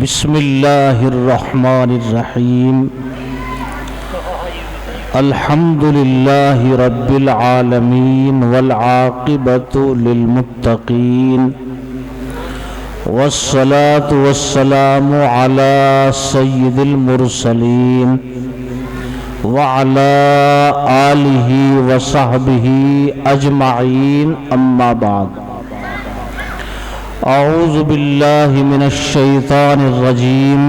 بسم اللہ الرحمن الرحیم الحمد للہ رب العالمین والعاقبۃ للمتقین والصلاة والسلام علی سید المرسلین وعلى آلہ وصحبہ اجمعین اما بعد اعوذ باللہ من الشیطان الرجیم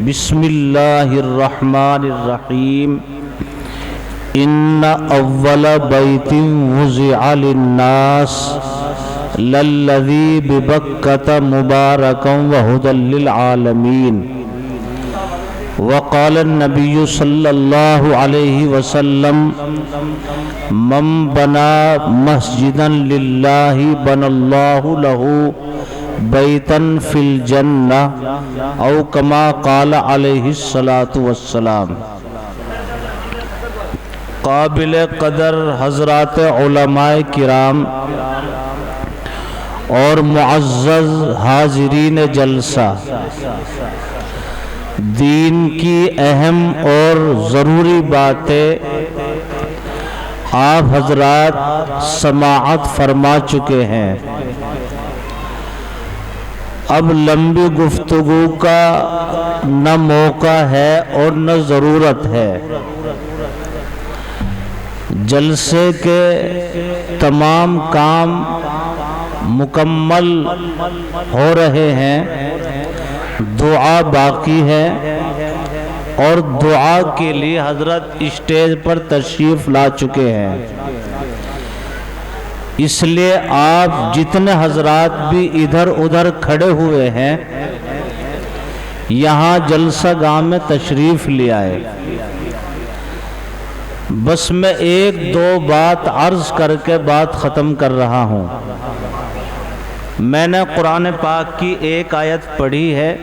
بسم اللہ الرحمن الرحیم ان اول بیت وضع للناس للذی ببکۃ مبارکا وہدی للعالمین وقال النبی صلی اللہ علیہ وسلم من بنا مسجدا للہ بن اللہ لہ بیتا فی الجنہ او کما قال علیہ الصلاة والسلام۔ قابل قدر حضرات علماء کرام اور معزز حاضرین جلسہ، دین کی اہم اور ضروری باتیں آپ حضرات سماعت فرما چکے ہیں۔ اب لمبی گفتگو کا نہ موقع ہے اور نہ ضرورت ہے۔ جلسے کے تمام کام مکمل ہو رہے ہیں، دعا باقی ہے اور دعا کے لیے حضرت اسٹیج پر تشریف لا چکے ہیں۔ اس لیے آپ جتنے حضرات بھی ادھر ادھر کھڑے ہوئے ہیں یہاں جلسہ گاہ میں تشریف لے آئے۔ بس میں ایک دو بات عرض کر کے بات ختم کر رہا ہوں۔ میں نے قرآن پاک کی ایک آیت پڑھی ہے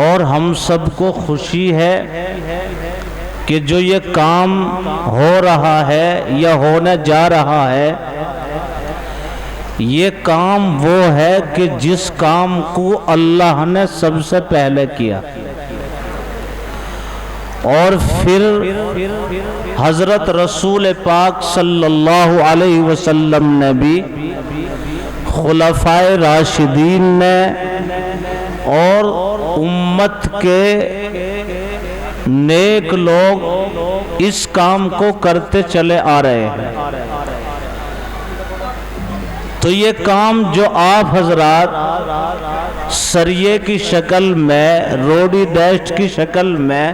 اور ہم سب کو خوشی ہے کہ جو یہ کام ہو رہا ہے یا ہونے جا رہا ہے، یہ کام وہ ہے کہ جس کام کو اللہ نے سب سے پہلے کیا، اور پھر حضرت رسول پاک صلی اللہ علیہ وسلم نے بھی، خلفائے راشدین نے اور امت کے نیک لوگ اس کام کو کرتے چلے آ رہے ہیں۔ تو یہ کام جو آپ حضرات سریے کی شکل میں، روڈی ڈیسٹ کی شکل میں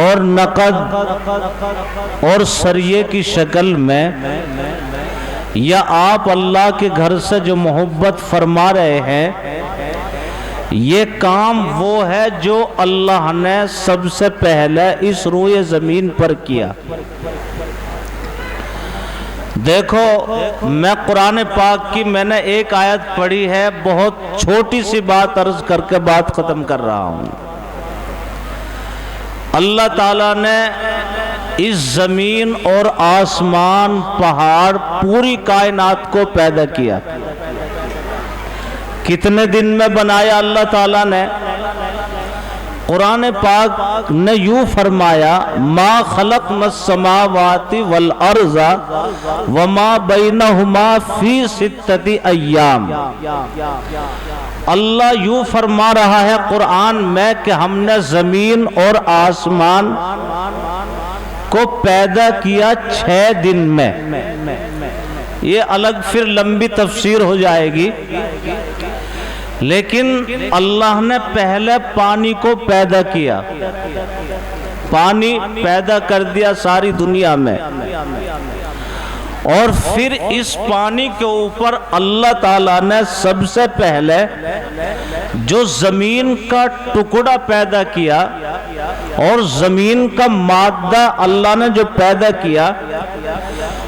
اور نقد اور سریے کی شکل میں، یا آپ اللہ کے گھر سے جو محبت فرما رہے ہیں، یہ کام وہ ہے جو اللہ نے سب سے پہلے اس روئے زمین پر کیا۔ دیکھو، میں قرآن پاک کی میں نے ایک آیت پڑھی ہے، بہت چھوٹی سی بات عرض کر کے بات ختم کر رہا ہوں۔ اللہ تعالیٰ نے اس زمین اور آسمان، پہاڑ، پوری کائنات کو پیدا کیا۔ کتنے دن میں بنایا اللہ تعالیٰ نے؟ قرآن پاک نے یوں فرمایا، ما خلقنا السماوات والارض وما بینہما فی ستۃ ایام۔ اللہ یوں فرما رہا ہے قرآن میں کہ ہم نے زمین اور آسمان کو پیدا کیا 6 دن میں۔ یہ الگ پھر لمبی تفسیر ہو جائے گی، لیکن اللہ نے پہلے پانی کو پیدا کیا، پانی پیدا کر دیا ساری دنیا میں، اور پھر اس پانی کے اوپر اللہ تعالیٰ نے سب سے پہلے جو زمین کا ٹکڑا پیدا کیا، اور زمین کا مادہ اللہ نے جو پیدا کیا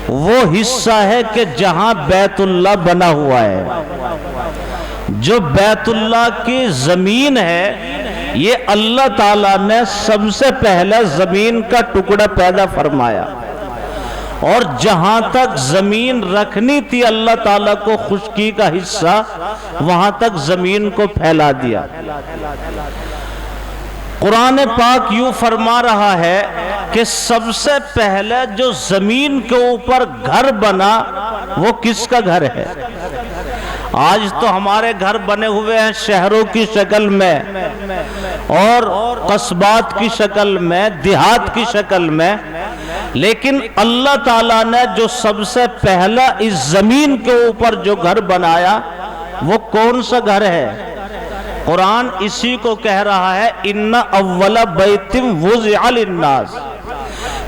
وہ حصہ ہے کہ جہاں بیت اللہ بنا ہوا ہے۔ جو بیت اللہ کی زمین ہے، یہ اللہ تعالیٰ نے سب سے پہلے زمین کا ٹکڑا پیدا فرمایا، اور جہاں تک زمین رکھنی تھی اللہ تعالیٰ کو خشکی کا حصہ، وہاں تک زمین کو پھیلا دیا۔ قرآن پاک یوں فرما رہا ہے کہ سب سے پہلے جو زمین کے اوپر گھر بنا وہ کس کا گھر ہے؟ آج تو ہمارے گھر بنے ہوئے ہیں شہروں کی شکل میں اور قصبات کی شکل میں، دیہات کی شکل میں، لیکن اللہ تعالیٰ نے جو سب سے پہلا اس زمین کے اوپر جو گھر بنایا وہ کون سا گھر ہے؟ قرآن اسی کو کہہ رہا ہے ان اول بیت وضع للناس،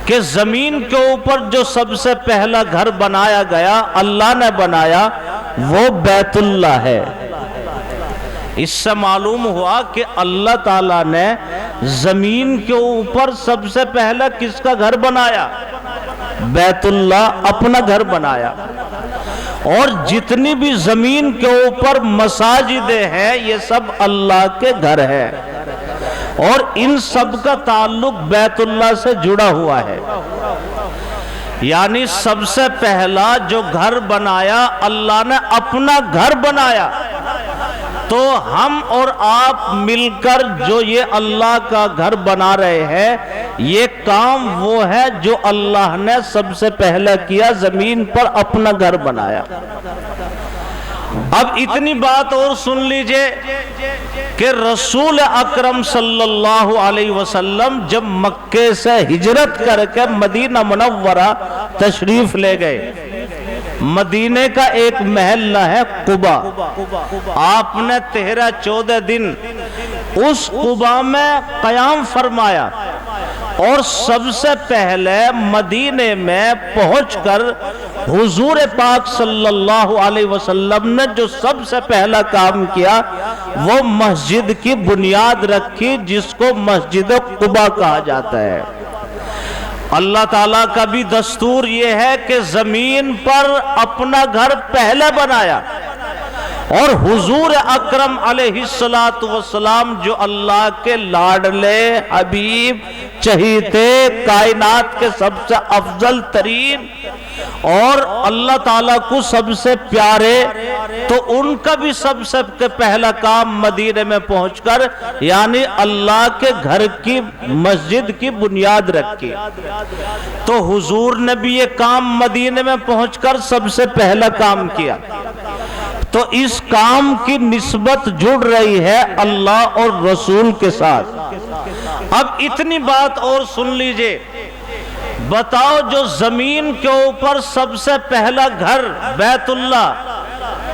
کہ زمین کے اوپر جو سب سے پہلا گھر بنایا گیا اللہ نے بنایا وہ بیت اللہ ہے۔ اس سے معلوم ہوا کہ اللہ تعالیٰ نے زمین کے اوپر سب سے پہلا کس کا گھر بنایا؟ بیت اللہ اپنا گھر بنایا۔ اور جتنی بھی زمین کے اوپر مساجدیں ہیں یہ سب اللہ کے گھر ہے، اور ان سب کا تعلق بیت اللہ سے جڑا ہوا ہے۔ یعنی سب سے پہلا جو گھر بنایا اللہ نے اپنا گھر بنایا، تو ہم اور آپ مل کر جو یہ اللہ کا گھر بنا رہے ہیں یہ کام وہ ہے جو اللہ نے سب سے پہلے کیا، زمین پر اپنا گھر بنایا۔ اب اتنی بات اور سن لیجئے کہ رسول اکرم صلی اللہ علیہ وسلم جب مکے سے ہجرت کر کے مدینہ منورہ تشریف لے گئے، مدینے کا ایک محلہ ہے قبا، آپ نے 13-14 دن اس قبا میں قیام فرمایا، اور سب سے پہلے مدینے میں پہنچ کر حضور پاک صلی اللہ علیہ وسلم نے جو سب سے پہلا کام کیا وہ مسجد کی بنیاد رکھی، جس کو مسجد قبا کہا جاتا ہے۔ اللہ تعالیٰ کا بھی دستور یہ ہے کہ زمین پر اپنا گھر پہلے بنایا، اور حضور اکرم علیہ السلام جو اللہ کے لاڈلے حبیب چہیتے کائنات کے سب سے افضل ترین اور اللہ تعالیٰ کو سب سے پیارے، تو ان کا بھی سب سے پہلا کام مدینے میں پہنچ کر یعنی اللہ کے گھر کی مسجد کی بنیاد رکھی۔ تو حضور نے بھی یہ کام مدینے میں پہنچ کر سب سے پہلا کام کیا، تو اس کام کی نسبت جڑ رہی ہے اللہ اور رسول کے ساتھ۔ اب اتنی بات اور سن لیجئے، بتاؤ جو زمین کے اوپر سب سے پہلا گھر بیت اللہ،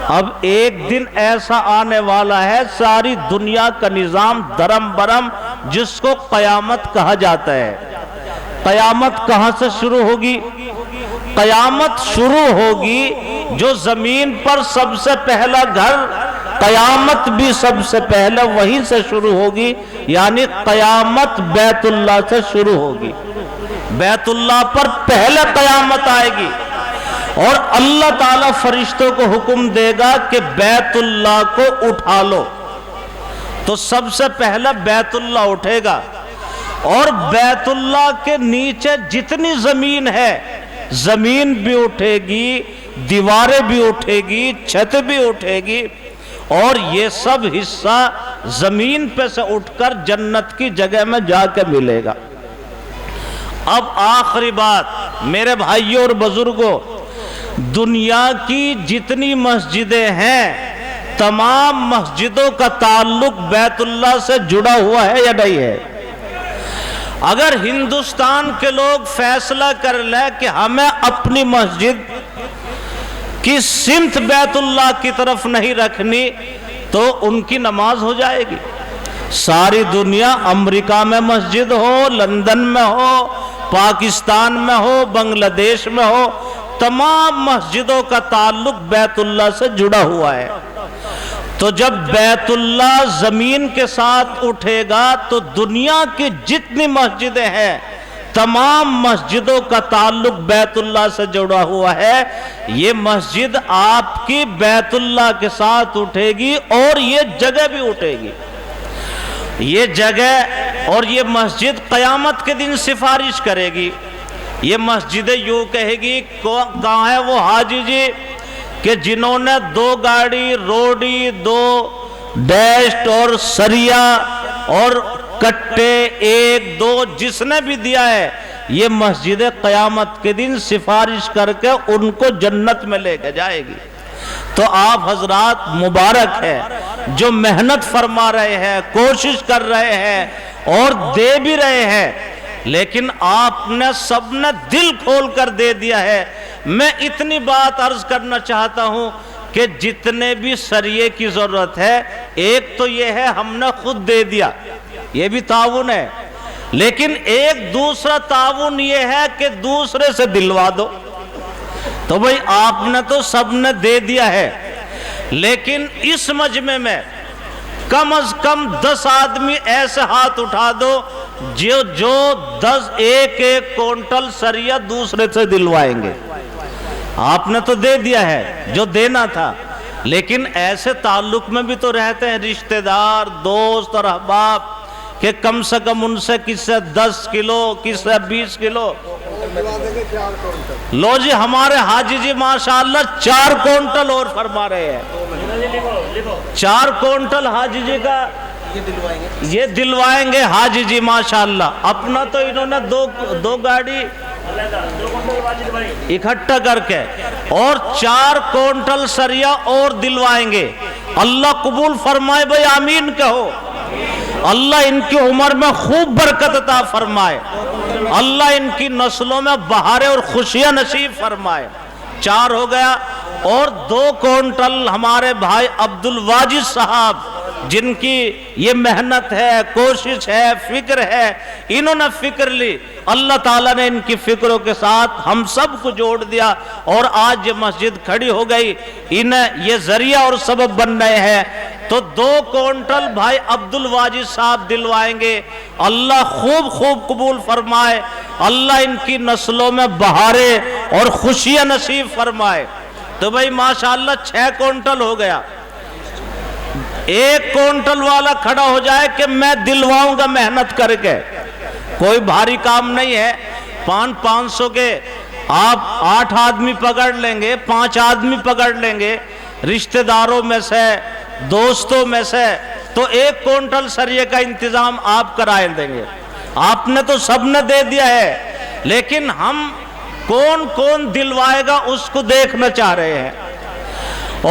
اب ایک دن ایسا آنے والا ہے ساری دنیا کا نظام درم برم، جس کو قیامت کہا جاتا ہے۔ قیامت کہاں سے شروع ہوگی؟ قیامت شروع ہوگی جو زمین پر سب سے پہلا گھر، قیامت بھی سب سے پہلے وہیں سے شروع ہوگی، یعنی قیامت بیت اللہ سے شروع ہوگی۔ بیت اللہ پر پہلے قیامت آئے گی، اور اللہ تعالیٰ فرشتوں کو حکم دے گا کہ بیت اللہ کو اٹھا لو، تو سب سے پہلے بیت اللہ اٹھے گا، اور بیت اللہ کے نیچے جتنی زمین ہے زمین بھی اٹھے گی، دیواریں بھی اٹھے گی، چھت بھی اٹھے گی، اور یہ سب حصہ زمین پہ سے اٹھ کر جنت کی جگہ میں جا کے ملے گا۔ اب آخری بات میرے بھائیوں اور بزرگوں، دنیا کی جتنی مسجدیں ہیں تمام مسجدوں کا تعلق بیت اللہ سے جڑا ہوا ہے یا نہیں ہے؟ اگر ہندوستان کے لوگ فیصلہ کر لیں کہ ہمیں اپنی مسجد کی سمت بیت اللہ کی طرف نہیں رکھنی تو ان کی نماز ہو جائے گی۔ ساری دنیا، امریکہ میں مسجد ہو، لندن میں ہو، پاکستان میں ہو، بنگلہ دیش میں ہو، تمام مسجدوں کا تعلق بیت اللہ سے جڑا ہوا ہے۔ تو جب بیت اللہ زمین کے ساتھ اٹھے گا تو دنیا کی جتنی مسجدیں ہیں تمام مسجدوں کا تعلق بیت اللہ سے جڑا ہوا ہے۔ یہ مسجد آپ کی بیت اللہ کے ساتھ اٹھے گی، اور یہ جگہ بھی اٹھے گی۔ یہ جگہ اور یہ مسجد قیامت کے دن سفارش کرے گی یہ مسجد یوں کہے گی کہاں ہے وہ حاجی جی کہ جنہوں نے 2 گاڑی روڑی 2 ڈیشٹ اور سریا اور کٹے 1 2 جس نے بھی دیا ہے یہ مسجد قیامت کے دن سفارش کر کے ان کو جنت میں لے کے جائے گی۔ تو آپ حضرات مبارک ہے جو محنت فرما رہے ہیں، کوشش کر رہے ہیں اور دے بھی رہے ہیں، لیکن آپ نے سب نے دل کھول کر دے دیا ہے۔ میں اتنی بات عرض کرنا چاہتا ہوں کہ جتنے بھی سریے کی ضرورت ہے، ایک تو یہ ہے ہم نے خود دے دیا، یہ بھی تعاون ہے، لیکن ایک دوسرا تعاون یہ ہے کہ دوسرے سے دلوا دو۔ تو بھئی آپ نے تو سب نے دے دیا ہے، لیکن اس مجمع میں کم از کم 10 آدمی ایسے ہاتھ اٹھا دو جو 10 ایک کونٹل سریا دوسرے سے دلوائیں گے۔ آپ نے تو دے دیا ہے جو دینا تھا، لیکن ایسے تعلق میں بھی تو رہتے ہیں رشتہ دار، دوست اور احباب کہ کم سے کم ان سے کس سے 10 کلو کس سے 20 کلو۔ لو جی ہمارے حاجی جی ماشاءاللہ 4 کونٹل اور فرما رہے ہیں، 4 کونٹل حاجی جی کا یہ دلوائیں گے حاجی جی ماشاءاللہ۔ اپنا تو انہوں نے 2 گاڑی اکٹھا کر کے اور 4 کونٹل سریا اور دلوائیں گے۔ اللہ قبول فرمائے بھئی آمین کہو۔ اللہ ان کی عمر میں خوب برکت عطا فرمائے، اللہ ان کی نسلوں میں بہاریں اور خوشیاں نصیب فرمائے۔ 4 ہو گیا، اور 2 کونٹل ہمارے بھائی عبدالواجد صاحب جن کی یہ محنت ہے، کوشش ہے، فکر ہے، انہوں نے فکر لی، اللہ تعالیٰ نے ان کی فکروں کے ساتھ ہم سب کو جوڑ دیا اور آج یہ مسجد کھڑی ہو گئی۔ انہیں یہ ذریعہ اور سبب بن رہے ہیں، تو 2 کونٹل بھائی عبدالواجد صاحب دلوائیں گے۔ اللہ خوب خوب قبول فرمائے، اللہ ان کی نسلوں میں بہاریں اور خوشیاں نصیب فرمائے۔ تو بھائی ماشاءاللہ 6 کونٹل ہو گیا۔ 1 کونٹل والا کھڑا ہو جائے کہ میں دلواؤں گا محنت کر کے، کوئی بھاری کام نہیں ہے۔ 500 کے آپ 8 آدمی پکڑ لیں گے، 5 آدمی پکڑ لیں گے رشتہ داروں میں سے، دوستوں میں سے، تو 1 کونٹل سریے کا انتظام آپ کرائے دیں گے۔ آپ نے تو سب نے دے دیا ہے، لیکن ہم کون کون دلوائے گا اس کو دیکھنا چاہ رہے ہیں۔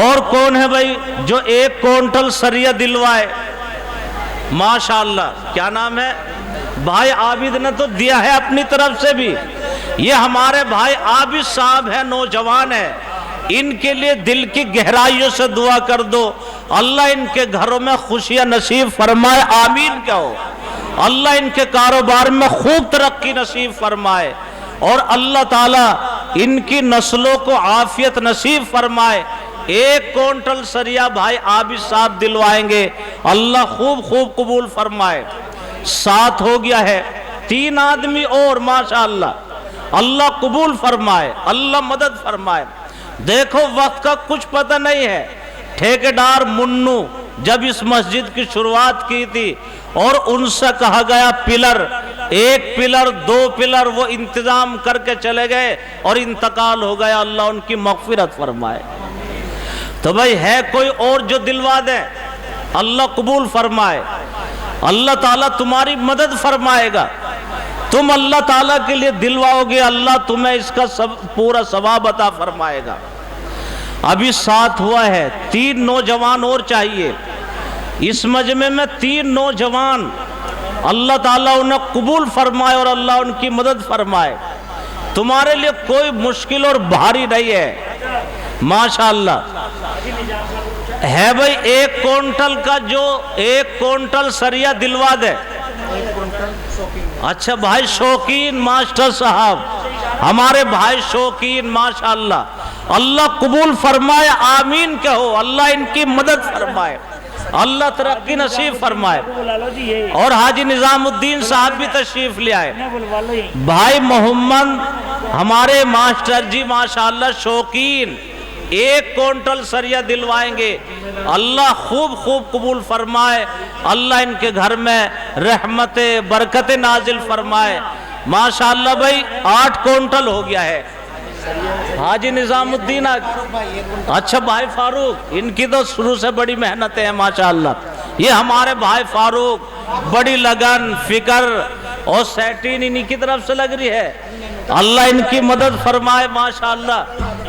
اور کون ہے بھائی جو 1 کونٹل سریہ دلوائے؟ ماشاءاللہ کیا نام ہے؟ بھائی عابد نے تو دیا ہے اپنی طرف سے بھی۔ یہ ہمارے بھائی عابد صاحب ہیں، نوجوان ہیں، ان کے لیے دل کی گہرائیوں سے دعا کر دو، اللہ ان کے گھروں میں خوشیاں نصیب فرمائے، آمین کہو۔ اللہ ان کے کاروبار میں خوب ترقی نصیب فرمائے، اور اللہ تعالیٰ ان کی نسلوں کو عافیت نصیب فرمائے۔ 1 کونٹل سریہ بھائی عابد صاحب دلوائیں گے، اللہ خوب خوب قبول فرمائے۔ 7 ہو گیا ہے، 3 آدمی اور ماشاءاللہ، اللہ قبول فرمائے، اللہ مدد فرمائے۔ دیکھو وقت کا کچھ پتہ نہیں ہے، ٹھیکیدار منو جب اس مسجد کی شروعات کی تھی اور ان سے کہا گیا پلر، 1 پلر 2 پلر وہ انتظام کر کے چلے گئے اور انتقال ہو گیا، اللہ ان کی مغفرت فرمائے۔ تو بھئی ہے کوئی اور جو دلوا دے؟ اللہ قبول فرمائے، اللہ تعالیٰ تمہاری مدد فرمائے گا، تم اللہ تعالیٰ کے لیے دلواؤ گے، اللہ تمہیں اس کا پورا ثواب عطا فرمائے گا۔ ابھی 7 ہوا ہے، 3 نوجوان اور چاہیے اس مجمع میں، 3 نوجوان، اللہ تعالیٰ انہیں قبول فرمائے اور اللہ ان کی مدد فرمائے۔ تمہارے لیے کوئی مشکل اور بھاری نہیں ہے، ماشاءاللہ ہے بھئی۔ 1 کونٹل کا جو 1 کونٹل سریہ دلوا دے۔ اچھا بھائی شوقین ماسٹر صاحب، ہمارے بھائی شوقین ماشاءاللہ، اللہ قبول فرمائے، آمین کہو، اللہ ان کی مدد فرمائے، اللہ ترقی نصیب فرمائے۔ اور حاجی نظام الدین صاحب بھی تشریف لے آئے۔ بھائی محمد ہمارے ماسٹر جی ماشاءاللہ شوقین 1 کونٹل سریہ دلوائیں گے، اللہ خوب خوب قبول فرمائے، اللہ ان کے گھر میں رحمت برکت نازل فرمائے۔ ماشاءاللہ بھائی 8 کونٹل ہو گیا ہے. حاجی نظام الدین اچھا بھائی فاروق، ان کی تو شروع سے بڑی محنتیں ہیں ماشاءاللہ. یہ ہمارے بھائی فاروق بڑی لگن فکر اور سیٹین انہی کی طرف سے لگ رہی ہے. اللہ ان کی مدد فرمائے ماشاءاللہ.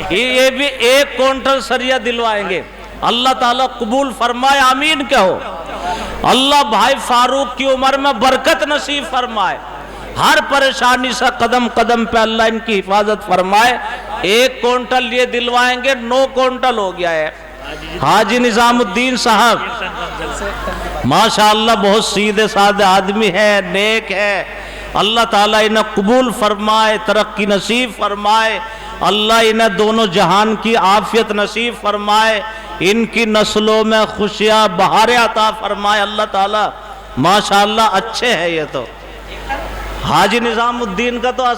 یہ بھی 1 کونٹل سریہ دلوائیں گے. اللہ تعالیٰ قبول فرمائے، آمین کہو. اللہ بھائی فاروق کی عمر میں برکت نصیب فرمائے، ہر پریشانی سے قدم قدم پہ اللہ ان کی حفاظت فرمائے. 1 کونٹل یہ دلوائیں گے، 9 کونٹل ہو گیا ہے. حاجی نظام الدین صاحب ماشاءاللہ بہت سیدھے سادھے آدمی ہے، نیک ہے. اللہ تعالیٰ انہیں قبول فرمائے، ترقی نصیب فرمائے. اللہ انہیں دونوں جہان کی عافیت نصیب فرمائے، ان کی نسلوں میں خوشیاں بہاریں عطا فرمائے. اللہ تعالیٰ ماشاءاللہ اچھے ہیں. یہ تو حاجی نظام الدین کا تو